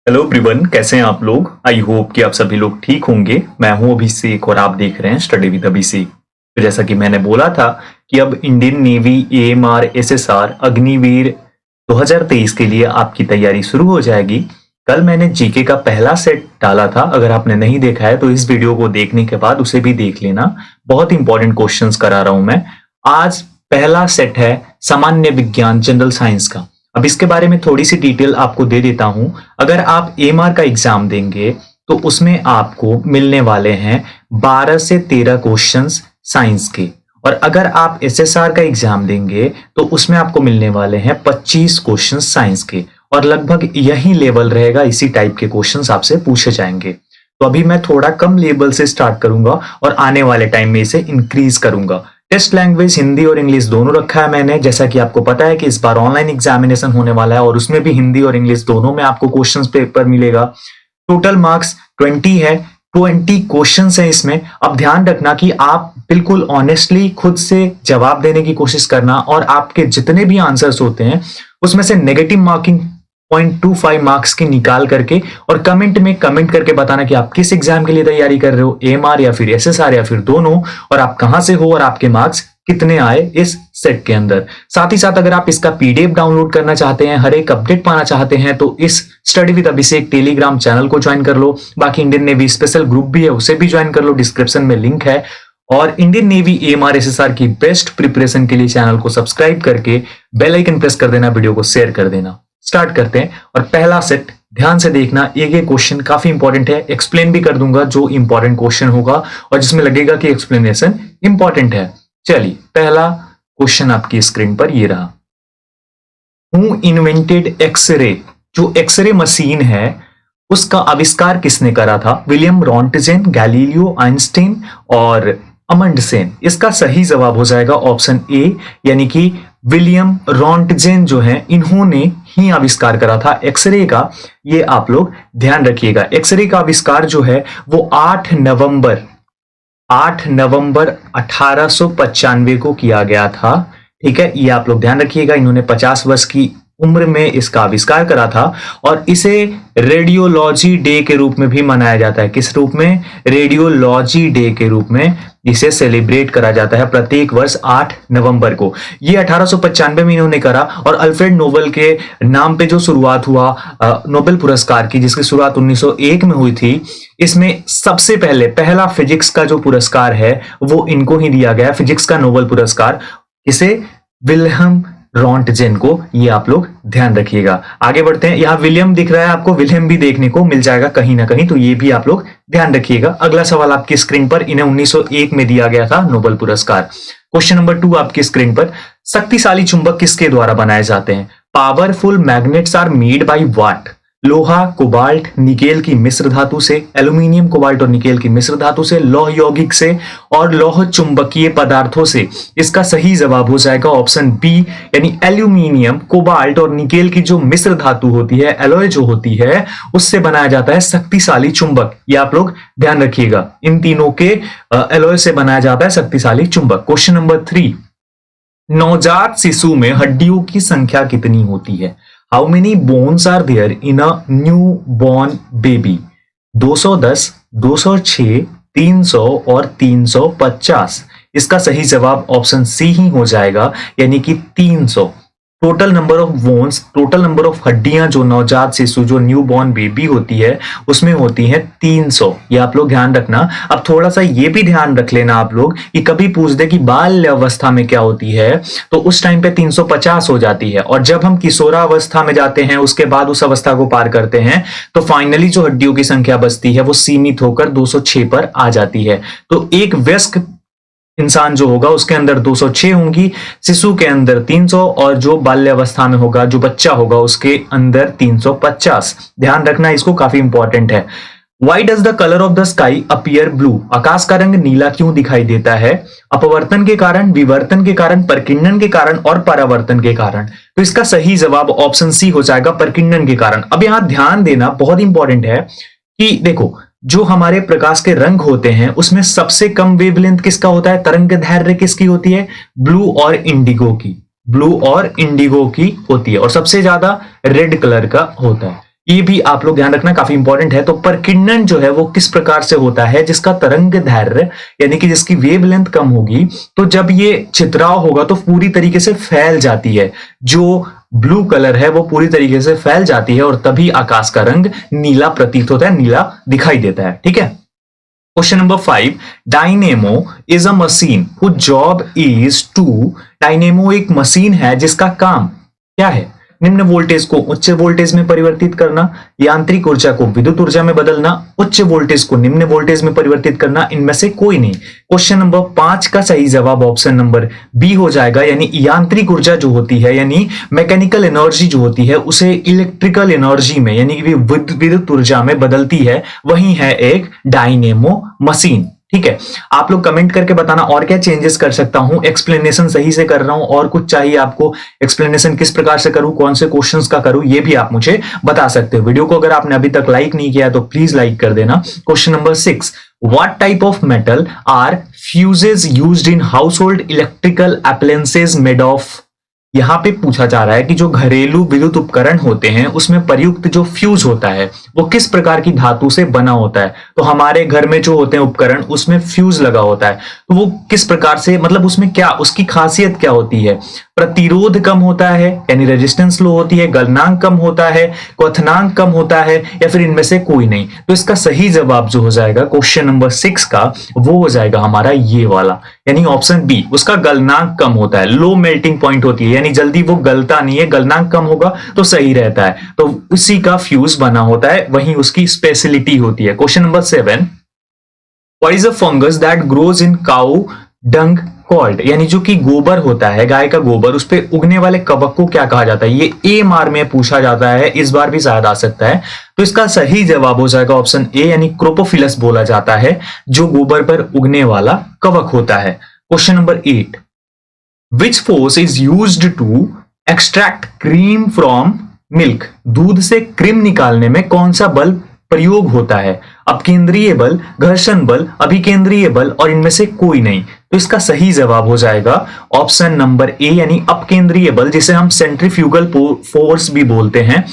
Hello everyone, कैसे हैं आप लोग। आई होप कि आप सभी लोग ठीक होंगे। मैं हूं अभिषेक और आप देख रहे हैं स्टडी विद अभिषेक। तो जैसा कि मैंने बोला था कि अब Indian navy AMR SSR Agniveer 2023 के लिए आपकी तैयारी शुरू हो जाएगी। कल मैंने जीके का पहला सेट डाला था। अगर आपने नहीं देखा है तो इस वीडियो को देखने के बाद उसे भी देख लेना। बहुत इंपॉर्टेंट क्वेश्चंस करा रहा हूं मैं। आज पहला सेट है सामान्य विज्ञान जनरल साइंस का। अब इसके बारे में थोड़ी सी डिटेल आपको दे देता हूं। अगर आप एएमआर का एग्जाम देंगे तो उसमें आपको मिलने वाले हैं 12 से 13 क्वेश्चंस साइंस के, और अगर आप एसएसआर का एग्जाम देंगे तो उसमें आपको मिलने वाले हैं 25 क्वेश्चंस साइंस के, और लगभग यही लेवल रहेगा, इसी टाइप के क्वेश्चंस आपसे पूछे जाएंगे। तो अभी मैं थोड़ा कम लेवल से स्टार्ट करूंगा और आने वाले टाइम में इसे इंक्रीज करूंगा। टेस्ट लैंग्वेज हिंदी और इंग्लिश दोनों रखा है मैंने। जैसा कि आपको पता है कि इस बार ऑनलाइन एग्जामिनेशन होने वाला है और उसमें भी हिंदी और इंग्लिश दोनों में आपको क्वेश्चंस पेपर मिलेगा। टोटल मार्क्स 20 है, 20 क्वेश्चंस है इसमें। अब ध्यान रखना कि आप बिल्कुल ऑनेस्टली खुद से जवाब देने की कोशिश करना, और आपके जितने भी आंसर्स होते हैं उसमें से नेगेटिव मार्किंग 0.25 मार्क्स की निकाल करके और कमेंट में कमेंट करके बताना कि आप किस एग्जाम के लिए तैयारी कर रहे हो, एएमआर या फिर एसएसआर या फिर दोनों, और आप कहां से हो और आपके मार्क्स कितने आए इस सेट के अंदर। साथ ही साथ अगर आप इसका पीडीएफ डाउनलोड करना चाहते हैं, हर एक अपडेट पाना चाहते हैं, तो इस study with Abhishek Telegram channel को ज्वाइन कर लो। बाकी इंडियन नेवी स्पेशल ग्रुप भी है, उसे भी ज्वाइन कर लो, डिस्क्रिप्शन में लिंक है। और इंडियन नेवी एएमआर एसएसआर की बेस्ट प्रिपरेशन के लिए चैनल को सब्सक्राइब करके बेल आइकन प्रेस कर देना, वीडियो को शेयर कर देना। स्टार्ट करते हैं। और पहला सेट ध्यान से देखना, एक क्वेश्चन काफी इंपॉर्टेंट है। एक्सप्लेन भी कर दूंगा जो इंपॉर्टेंट क्वेश्चन होगा और जिसमें लगेगा कि एक्सप्लेनेशन इंपॉर्टेंट है। चलिए, पहला क्वेश्चन आपकी स्क्रीन पर ये रहा। Who invented X-ray? जो एक्सरे मशीन है उसका आविष्कार किसने करा था? विलियम रॉन्टजेन, गैलीलियो, आइंस्टीन और अमंडसेन। इसका सही जवाब हो जाएगा ऑप्शन ए, यानी कि विलियम रॉन्टजेन जो है इन्होंने ही आविष्कार करा था एक्सरे का। ये आप लोग ध्यान रखिएगा। एक्सरे का आविष्कार जो है वो 8 नवंबर 1895 को किया गया था। ठीक है, ये आप लोग ध्यान रखिएगा। इन्होंने 50 वर्ष की उम्र में इसका आविष्कार करा था, और इसे रेडियोलॉजी डे के रूप में भी मनाया जाता है। किस रूप में? रेडियोलॉजी डे के रूप में इसे सेलिब्रेट करा जाता है प्रत्येक वर्ष 8 नवंबर को। ये 1895 में इन्होंने करा, और अल्फ्रेड नोबेल के नाम पे जो शुरुआत हुआ नोबेल पुरस्कार की, जिसकी शुरुआत 1901 में हुई थी, इसमें सबसे पहला फिजिक्स का जो पुरस्कार है वो इनको ही दिया गया, फिजिक्स का नोबेल पुरस्कार। इसे विलियम रॉन्टजेन को, ये आप लोग ध्यान रखिएगा। आगे बढ़ते हैं। यहां विलियम दिख रहा है आपको, विलियम भी देखने को मिल जाएगा कहीं ना कहीं, तो ये भी आप लोग ध्यान रखिएगा। अगला सवाल आपकी स्क्रीन पर, इन्हें 1901 में दिया गया था नोबेल पुरस्कार। क्वेश्चन नंबर 2 आपकी स्क्रीन पर। शक्तिशाली चुंबक किसके द्वारा बनाए जाते हैं? Powerful magnets are made by what? लोहा, कोबाल्ट, निकेल की मिश्र धातु से, एल्यूमिनियम, कोबाल्ट और निकेल की मिश्र धातु से, लौह यौगिक से और लौह चुंबकीय पदार्थों से। इसका सही जवाब हो जाएगा ऑप्शन बी, यानी एल्यूमिनियम, कोबाल्ट और निकेल की जो मिश्र धातु होती है, एलॉय जो होती है, उससे बनाया जाता है शक्तिशाली चुंबक। ये आप लोग ध्यान रखिएगा, इन तीनों के एलॉय से बनाया जाता है शक्तिशाली चुंबक। क्वेश्चन नंबर 3, नवजात शिशु में हड्डियों की संख्या कितनी होती है? How many bones are there in a newborn baby? 210, 206, 300 और 350। इसका सही जवाब ऑप्शन सी ही हो जाएगा, यानी कि 300। Total number of bones, total number of हड्डियां जो नवजात शिशु, जो न्यू बॉर्न बेबी होती है, उसमें होती है 300। ये आप लोग ध्यान रखना। अब थोड़ा सा ये भी ध्यान रख लेना आप लोग कि कभी पूछ दे कि बाल्य अवस्था में क्या होती है, तो उस टाइम पे 350 हो जाती है, और जब हम किशोरावस्था में जाते हैं, उसके बाद उस अवस्था को पार करते हैं, तो फाइनली जो हड्डियों की संख्या बचती है वो सीमित होकर 206 पर आ जाती है। तो एक वयस्क इंसान जो होगा उसके अंदर 206 होंगी, शिशु के अंदर 300, और जो बाल्यावस्था में होगा, जो बच्चा होगा, उसके अंदर 350। ध्यान रखना, इसको काफी इंपॉर्टेंट है। Why does the color of the sky appear blue? आकाश का रंग नीला क्यों दिखाई देता है? अपवर्तन के कारण, विवर्तन के कारण, परकिंडन के कारण और परावर्तन के कारण। तो इसका सही जवाब ऑप्शन सी हो जाएगा, परकिंडन के कारण। अब यहां ध्यान देना, बहुत इंपॉर्टेंट है कि देखो, जो हमारे प्रकाश के रंग होते हैं उसमें सबसे कम वेवलेंथ किसका होता है? तरंग दैर्घ्य किसकी होती है? ब्लू और इंडिगो की, ब्लू और इंडिगो की होती है, और सबसे ज्यादा रेड कलर का होता है। ये भी आप लोग ध्यान रखना, काफी इंपॉर्टेंट है। तो परकिंडन जो है वो किस प्रकार से होता है, जिसका तरंग दैर्घ्य यानी कि जिसकी वेवलेंथ कम होगी, तो जब ये छितराव होगा तो पूरी तरीके से फैल जाती है, जो ब्लू कलर है वो पूरी तरीके से फैल जाती है और तभी आकाश का रंग नीला प्रतीत होता है, नीला दिखाई देता है। ठीक है। Question number 5, dynamo is a machine whose job is to, dynamo एक मशीन है जिसका काम क्या है, निम्न वोल्टेज को उच्च वोल्टेज में परिवर्तित करना, यांत्रिक ऊर्जा को विद्युत ऊर्जा में बदलना, उच्च वोल्टेज को निम्न वोल्टेज में परिवर्तित करना, इनमें से कोई नहीं। क्वेश्चन नंबर 5 का सही जवाब ऑप्शन नंबर बी हो जाएगा, यानी यांत्रिक ऊर्जा जो होती है, यानी मैकेनिकल एनर्जी जो होती है, उसे इलेक्ट्रिकल एनर्जी में यानी कि विद्युत ऊर्जा में बदलती है, वही है एक डायनेमो मशीन। ठीक है। आप लोग कमेंट करके बताना और क्या चेंजेस कर सकता हूं, एक्सप्लेनेशन सही से कर रहा हूं और कुछ चाहिए आपको, एक्सप्लेनेशन किस प्रकार से करूं, कौन से क्वेश्चंस का करूं, ये भी आप मुझे बता सकते हो। वीडियो को अगर आपने अभी तक लाइक नहीं किया तो प्लीज लाइक कर देना। Question number 6, what type of metal are fuses used in household electrical appliances made of, यहां पे पूछा जा रहा है कि जो घरेलू विद्युत उपकरण होते हैं उसमें प्रयुक्त जो फ्यूज होता है वो किस प्रकार की धातु से बना होता है। तो हमारे घर में जो होते हैं उपकरण उसमें फ्यूज लगा होता है, तो वो किस प्रकार से, मतलब उसमें क्या, उसकी खासियत क्या होती है, प्रतिरोध कम होता है यानी रेजिस्टेंस लो होती है, गलनांक कम होता है, क्वथनांक कम होता है, या फिर इनमें से कोई नहीं। तो इसका सही जवाब जो हो जाएगा क्वेश्चन नंबर 6 का वो हो जाएगा हमारा ये वाला, यानी ऑप्शन बी, उसका गलनांक कम होता है, लो मेल्टिंग पॉइंट होती है, यानी जल्दी वो गलता नहीं है, गलनांक कम होगा तो सही रहता है, तो उसी का फ्यूज बना होता है, वही उसकी स्पेशलिटी होती है। Question number 7, what is a fungus that grows in cow dung called, यानी जो कि गोबर होता है, गाय का गोबर, उस पे उगने वाले कवक को क्या कहा जाता है। ये AMR में पूछा जाता है, इस बार भी शायद आ सकता है। तो इसका सही जवाब हो जाएगा ऑप्शन ए, यानी क्रोपोफिलस बोला जाता है, जो गोबर पर उगने वाला कवक होता है। Question number 8, which force is used to extract cream from milk, दूध से क्रीम निकालने में कौन सा बल प्रयोग होता है, अपकेंद्रीय बल, घर्षण बल, अभिकेंद्रीय बल, और इनमें से कोई नहीं। तो इसका सही जवाब हो जाएगा ऑप्शन नंबर ए, यानी अपकेंद्रीय बल, जिसे हम सेंट्रीफ्यूगल फोर्स भी बोलते हैं।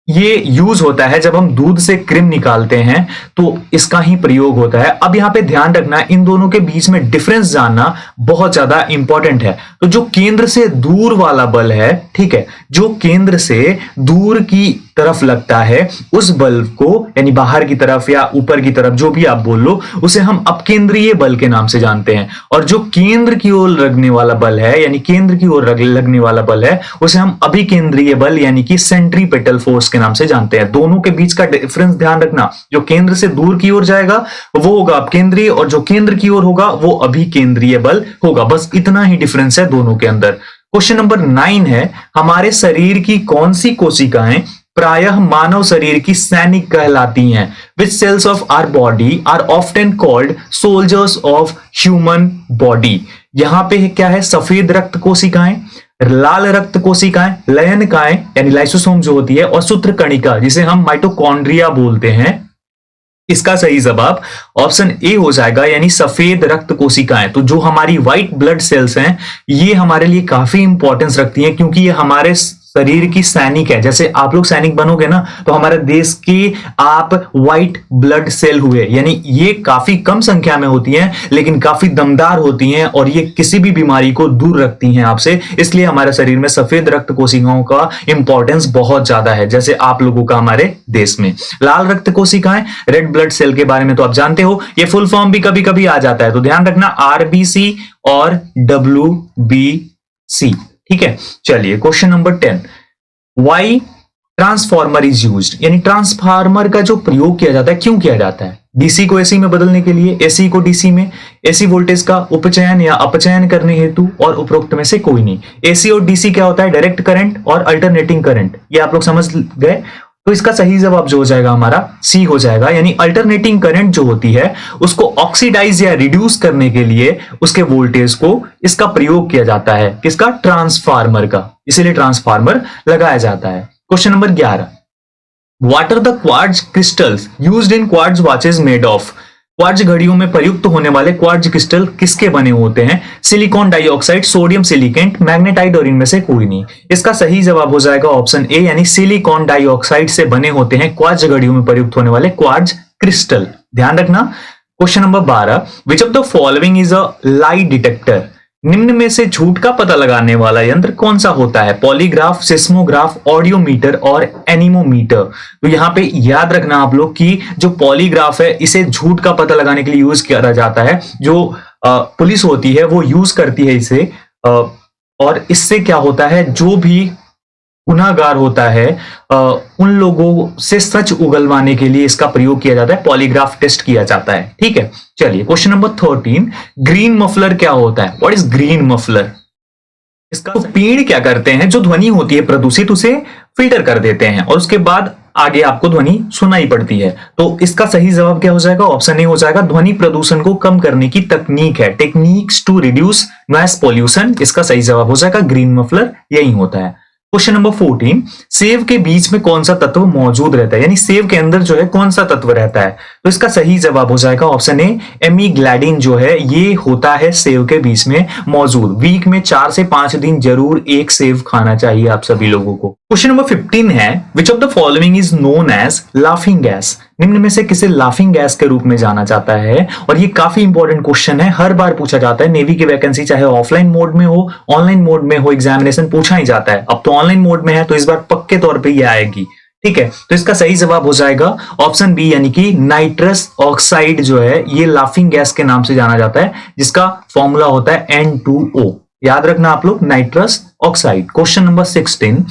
ये यूज होता है जब हम दूध से क्रीम निकालते हैं, तो इसका ही प्रयोग होता है। अब यहां पे ध्यान रखना, इन दोनों के बीच में डिफरेंस जानना बहुत ज्यादा इंपॉर्टेंट है। तो जो केंद्र से दूर वाला बल है, ठीक है, जो केंद्र से दूर की तरफ लगता है, उस बल को, यानी बाहर की तरफ या ऊपर की तरफ, जो भी आप बोल लो, उसे हम अपकेंद्रीय बल के नाम से जानते हैं। और जो केंद्र की ओर लगने वाला बल है, यानी केंद्र की ओर लगने वाला बल है, उसे हम अभिकेंद्रीय बल यानी कि सेंट्रीपेटल फोर्स के नाम से जानते हैं। दोनों के बीच का डिफरेंस ध्यान रखना, जो केंद्र से दूर की ओर जाएगा वो होगा अपकेंद्रीय, और जो केंद्र की ओर होगा वो अभिकेंद्रीय बल होगा। बस इतना ही डिफरेंस है दोनों के अंदर। क्वेश्चन नंबर 9 है, हमारे शरीर की कौन सी कोशिकाएं प्रायः मानव शरीर की सैनिक कहलाती हैं। Which cells of our body are often called soldiers of human body. यहां पे क्या है, सफेद रक्त कोशिकाएं, लाल रक्त कोशिकाएं, लयनकाएं यानी लाइसोसोम जो होती है, और सूत्रकणिका जिसे हम माइटोकॉन्ड्रिया बोलते हैं। इसका सही जवाब ऑप्शन ए हो जाएगा, यानी सफेद रक्त कोशिकाएं। तो जो हमारी व्हाइट ब्लड सेल्स हैं, ये हमारे लिए काफी इंपॉर्टेंस रखती हैं, क्योंकि ये हमारे शरीर की सैनिक है। जैसे आप लोग सैनिक बनोगे ना, तो हमारे देश के आप व्हाइट ब्लड सेल हुए, यानी ये काफी कम संख्या में होती हैं लेकिन काफी दमदार होती हैं, और ये किसी भी बीमारी को दूर रखती हैं आपसे। इसलिए हमारे शरीर में सफेद रक्त कोशिकाओं का इंपॉर्टेंस बहुत ज्यादा है, जैसे आप लोगों का हमारे देश में। लाल रक्त कोशिकाएं, रेड ब्लड सेल के बारे में तो आप जानते हो, ये फुल फॉर्म भी कभी कभी आ जाता है, तो ध्यान रखना RBC और WBC। ठीक है। चलिए question number 10, why transformer is used, यानी ट्रांसफार्मर का जो प्रयोग किया जाता है, क्यों किया जाता है। DC को AC में बदलने के लिए, AC को DC में, AC वोल्टेज का उपचयन या अपचयन करने हेतु, और उपरोक्त में से कोई नहीं। AC और DC क्या होता है, डायरेक्ट करंट और अल्टरनेटिंग करंट, ये आप लोग समझ गए। तो इसका सही जवाब जो हो जाएगा हमारा सी हो जाएगा, यानी अल्टरनेटिंग करंट जो होती है उसको ऑक्सीडाइज या रिड्यूस करने के लिए उसके वोल्टेज को इसका प्रयोग किया जाता है, किसका, ट्रांसफार्मर का, इसीलिए ट्रांसफार्मर लगाया जाता है। Question number 11, what are the quartz crystals used in quartz watches made of. Quartz घड़ियों में प्रयुक्त होने वाले क्वार्ट्ज क्रिस्टल किसके बने होते हैं? Silicon dioxide, sodium silicate, magnetite और इनमें से कोई नहीं। इसका सही जवाब हो जाएगा ऑप्शन ए, यानी सिलिकॉन डाइऑक्साइड से बने होते हैं क्वार्ट्ज घड़ियों में प्रयुक्त होने वाले क्वार्ट्ज क्रिस्टल। ध्यान रखना। Question number 12, which of the following is a lie detector? निम्न में से झूठ का पता लगाने वाला यंत्र कौन सा होता है? पॉलीग्राफ, सिस्मोग्राफ, ऑडियोमीटर और एनीमोमीटर। तो यहाँ पे याद रखना आप लोग कि जो पॉलीग्राफ है इसे झूठ का पता लगाने के लिए यूज किया जाता है। जो पुलिस होती है वो यूज करती है इसे, और इससे क्या होता है, जो भी गुनाहगार होता है उन लोगों से सच उगलवाने के लिए इसका प्रयोग किया जाता है, पॉलीग्राफ टेस्ट किया जाता है। ठीक है, चलिए क्वेश्चन नंबर 13, ग्रीन मफलर क्या होता है? What is green muffler? इसका पेड़ क्या करते हैं, जो ध्वनि होती है प्रदूषित उसे फिल्टर कर देते हैं और उसके बाद आगे आपको ध्वनि सुनाई पड़ती है। तो इसका सही जवाब क्या हो जाएगा? ऑप्शन ए हो जाएगा, ध्वनि प्रदूषण को कम करने की तकनीक है, techniques to reduce noise pollution. इसका सही जवाब हो जाएगा ग्रीन मफलर, यही होता है। क्वेश्चन नंबर 14, सेव के बीच में कौन सा तत्व मौजूद रहता है? यानी सेव के अंदर जो है कौन सा तत्व रहता है? तो इसका सही जवाब हो जाएगा ऑप्शन ए, एमीग्लैडिन जो है ये होता है सेव के बीच में मौजूद। वीक में 4 से 5 दिन जरूर एक सेव खाना चाहिए आप सभी लोगों को। क्वेश्चन नंबर 15 है, which of the following is known as laughing gas? निम्न में से किसे लाफिंग गैस के रूप में जाना जाता है? और ये काफी इंपॉर्टेंट क्वेश्चन है, हर बार पूछा जाता है। नेवी की वैकेंसी चाहे ऑफलाइन मोड में हो, ऑनलाइन मोड में हो, एग्जामिनेशन पूछा ही जाता है। अब तो ऑनलाइन मोड में है तो इस बार पक्के तौर पे ये आएगी। ठीक है, तो इसका सही जवाब हो जाएगा ऑप्शन बी, यानी कि नाइट्रस ऑक्साइड जो है ये लाफिंग गैस के नाम से जाना जाता है, जिसका फॉर्मूला होता है N2O। याद रखना आप लोग, nitrous oxide. Question number 16,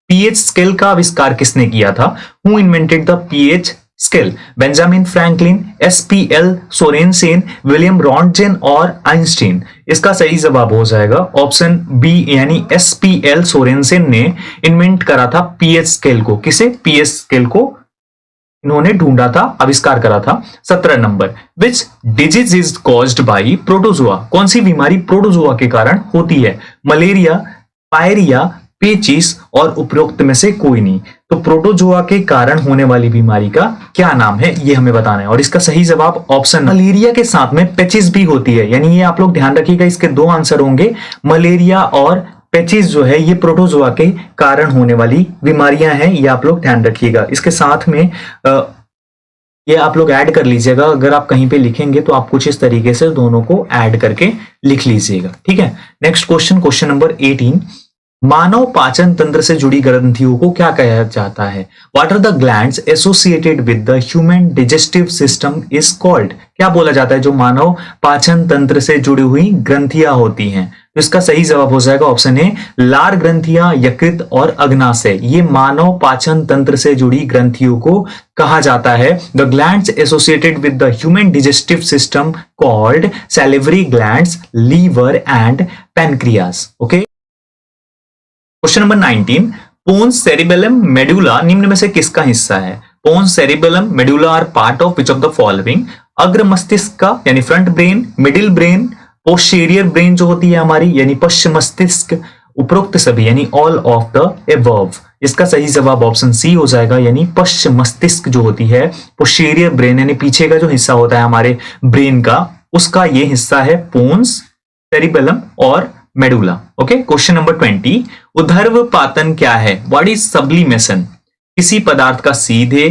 pH scale का आविष्कार किसने किया था? Who invented the pH scale? Benjamin Franklin, SPL Sorensen, William Rontgen और आइंस्टीन। इसका सही जवाब हो जाएगा ऑप्शन बी, यानी SPL सोरेनसेन ने इन्वेंट करा था पीएच स्केल को। किसे? पीएच स्केल को इन्होंने ढूंढा था, आविष्कार करा था। 17 number, which disease is caused by protozoa? कौन सी बीमारी प्रोटोजोआ के कारण होती है? मलेरिया, पायरिया, पेचिस और उपरोक्त में से कोई नहीं। तो प्रोटोजोआ के कारण होने वाली बीमारी का क्या नाम है, ये हमें बताना है। और इसका सही जवाब ऑप्शन, मलेरिया के साथ में पेचिस भी होती है। यानी ये आप लोग ध्यान रखिएगा, इसके 2 आंसर होंगे। मलेरिया और पेचिस जो है ये प्रोटोजोआ के कारण होने वाली बीमारियां हैं, ये आप लोग ध्यान रखिएगा। इसके साथ में ये आप लोग ऐड कर लीजिएगा। अगर आप कहीं पे लिखेंगे तो आप कुछ इस तरीके से दोनों को ऐड करके लिख लीजिएगा। ठीक है, नेक्स्ट क्वेश्चन, क्वेश्चन नंबर 18, मानव पाचन तंत्र से जुड़ी ग्रंथियों को क्या कहा जाता है? What are the glands associated with the human digestive system is called? क्या बोला जाता है जो मानव पाचन तंत्र से जुड़ी हुई ग्रंथियां होती हैं? तो इसका सही जवाब हो जाएगा ऑप्शन ए, लार ग्रंथियां, यकृत और अग्नाशय। ये मानव पाचन तंत्र से जुड़ी ग्रंथियों को कहा जाता है। The glands associated with the human digestive system called salivary glands, liver and pancreas. Okay, question number 19, pons cerebellum medulla निम्न में से किसका हिस्सा है? Pons cerebellum medulla are part of which of the following? अग्र मस्तिष्क का यानी front brain, middle brain, posterior brain जो होती है हमारी यानी पश्चिम मस्तिष्क, उपरोक्त सभी यानी ऑल ऑफ द एबव। इसका सही जवाब ऑप्शन सी हो जाएगा, यानी पश्चिम मस्तिष्क जो होती है, पोस्टीरियर ब्रेन यानी पीछे का जो हिस्सा होता है हमारे ब्रेन का, उसका ये हिस्सा है पोन्स सेरिबेलम और मेडुला। ओके, क्वेश्चन नंबर 20, उर्ध्वपातन क्या है? What is sublimation? किसी पदार्थ का सीधे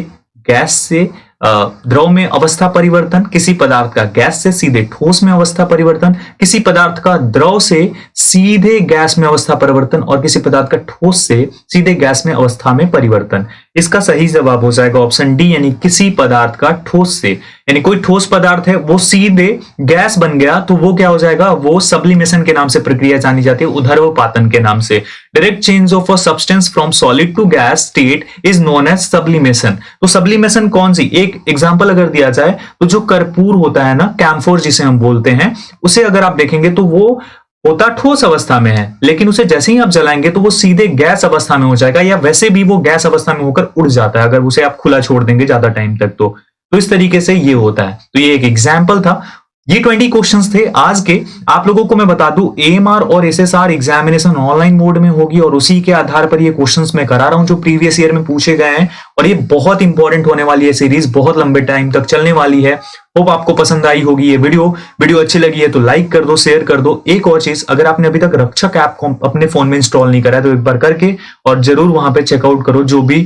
गैस से द्रव में अवस्था परिवर्तन, किसी पदार्थ का गैस से सीधे ठोस में अवस्था परिवर्तन, किसी पदार्थ का द्रव से सीधे गैस में अवस्था परिवर्तन और किसी पदार्थ का ठोस से सीधे गैस में अवस्था में परिवर्तन। इसका सही जवाब हो जाएगा ऑप्शन डी, यानी किसी पदार्थ का ठोस से, यानी कोई ठोस पदार्थ है वो सीधे गैस बन गया तो वो क्या हो जाएगा, वो सब्लिमेशन के नाम से प्रक्रिया जानी जाती है, उर्ध्वपातन के नाम से। Direct change of a substance from solid to gas state is known as sublimation. तो सब्लिमेशन कौन सी? एक एग्जांपल अगर दिया जाए तो जो कर्पूर होता है ना, कैम्फोर जिसे हम बोलते हैं, उसे अगर आप देखेंगे तो वो होता ठोस अवस्था में है, लेकिन उसे जैसे ही आप जलाएंगे तो वो सीधे गैस अवस्था में हो जाएगा, या वैसे भी वो गैस अवस्था में होकर उड़ जाता है अगर उसे आप खुला छोड़ देंगे ज्यादा टाइम तक। तो इस तरीके से ये होता है। तो ये एक एग्जाम्पल था ये 20 क्वेश्चंस थे आज के। आप लोगों को मैं बता दूं, एएमआर और एसएसआर एग्जामिनेशन ऑनलाइन मोड में होगी और उसी के आधार पर ये क्वेश्चंस मैं करा रहा हूं जो प्रीवियस ईयर में पूछे गए हैं। और ये बहुत इंपॉर्टेंट होने वाली है सीरीज, बहुत लंबे टाइम तक चलने वाली है। होप आपको पसंद आई होगी ये वीडियो अच्छी लगी है तो लाइक कर दो, शेयर कर दो। एक और चीज, अगर आपने अभी तक रक्षक ऐप को अपने फोन में इंस्टॉल नहीं करा है तो एक बार करके और जरूर वहां पे चेकआउट करो। जो भी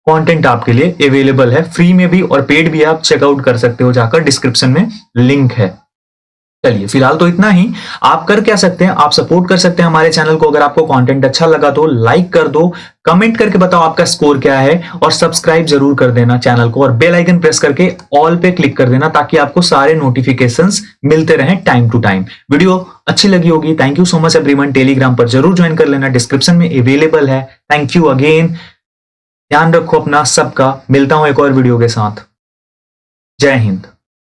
कंटेंट आपके लिए अवेलेबल है, फ्री में भी और पेड भी, आप चेकआउट कर सकते हो जाकर, डिस्क्रिप्शन में लिंक है। चलिए फिलहाल तो इतना ही। आप कर क्या सकते हैं, आप सपोर्ट कर सकते हैं हमारे चैनल को। अगर आपको कंटेंट अच्छा लगा तो लाइक कर दो, कमेंट करके बताओ आपका स्कोर क्या है और सब्सक्राइब जरूर कर देना चैनल को और बेल आइकन प्रेस करके ऑल पे क्लिक कर देना ताकि आपको सारे नोटिफिकेशंस मिलते रहें टाइम टू टाइम। वीडियो अच्छी लगी होगी। Thank you so much everyone. Telegram पर जरूर ज्वाइन कर लेना, डिस्क्रिप्शन में अवेलेबल है। Thank you again. ध्यान रखो अपना सबका। मिलता हूं एक और वीडियो के साथ। जय हिंद।